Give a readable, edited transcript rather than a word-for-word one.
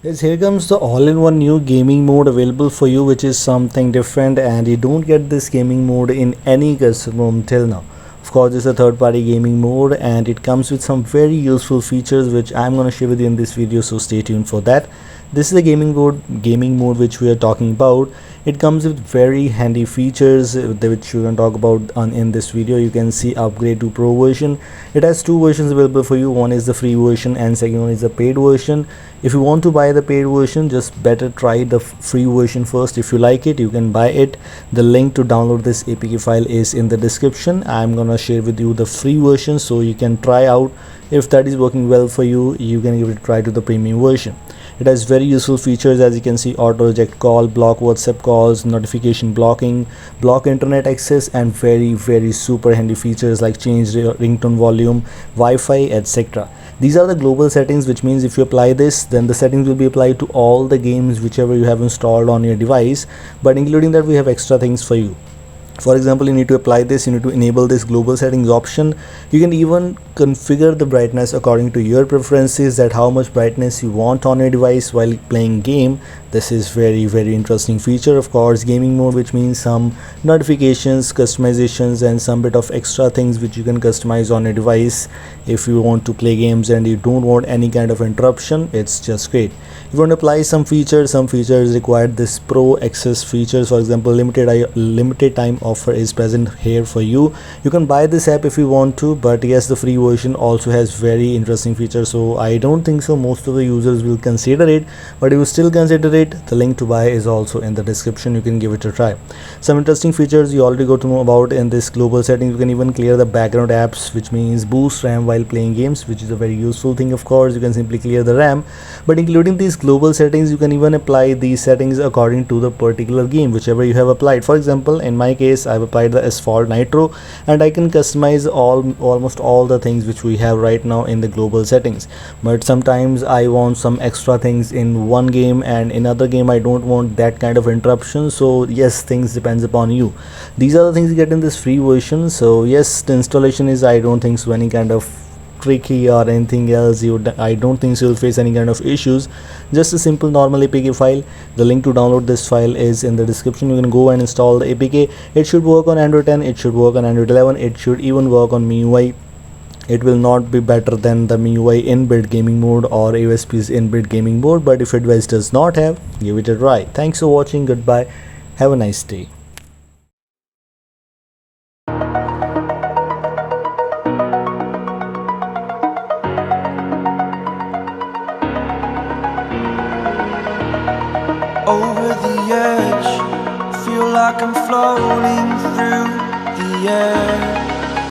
Yes, here comes the all-in-one new gaming mode available for you, which is something different, and you don't get this gaming mode in any custom ROM till now. Of course, it's a third-party gaming mode, and it comes with some very useful features, which I'm gonna share with you in this video. So stay tuned for that. This is the gaming mode which we are talking about. It comes with very handy features which we're going to talk about in this video. You can see upgrade to pro version. It has two versions available for you. One is the free version and second one is the paid version. If you want to buy the paid version, just better try the free version first. If you like it, you can buy it. The link to download this APK file is in the description. I'm gonna share with you the free version so you can try out. If that is working well for you, you can give it a try to the premium version. It has very useful features, as you can see: auto reject call, block WhatsApp calls, notification blocking, block internet access, and very super handy features like change ringtone volume, Wi-Fi, etc. These are the global settings, which means if you apply this, then the settings will be applied to all the games whichever you have installed on your device. But including that, we have extra things for you. For example, you need to apply this, you need to enable this global settings option. You can even configure the brightness according to your preferences, that how much brightness you want on your device while playing game. This is very interesting feature. Of course, gaming mode, which means some notifications, customizations, and some bit of extra things which you can customize on your device. If you want to play games and you don't want any kind of interruption, it's just great. If you want to apply some features require this pro access features. For example, limited time offer is present here for you. You can buy this app if you want to, but yes, the free version also has very interesting features, so I don't think so most of the users will consider it. But if you still consider it, the link to buy is also in the description. You can give it a try. Some interesting features you already got to know about in this global settings. You can even clear the background apps, which means boost RAM while playing games, which is a very useful thing. Of course, you can simply clear the RAM, but including these global settings, you can even apply these settings according to the particular game whichever you have applied. For example, in my case, I've applied the Asphalt Nitro, and I can customize almost all the things which we have right now in the global settings. But sometimes I want some extra things in one game, and in other game I don't want that kind of interruption. So yes, things depends upon you. These are the things you get in this free version. So yes, the installation is, I don't think so any kind of tricky or anything else. I don't think so you'll face any kind of issues. Just a simple normal APK file. The link to download this file is in the description. You can go and install the APK. It should work on Android 10, it should work on Android 11, it should even work on MIUI. It will not be better than the MIUI inbuilt gaming mode or AOSP's inbuilt gaming mode, but if advice does not have, give it a try. Thanks for watching. Goodbye. Have a nice day. Over the edge, feel like I'm floating through the air.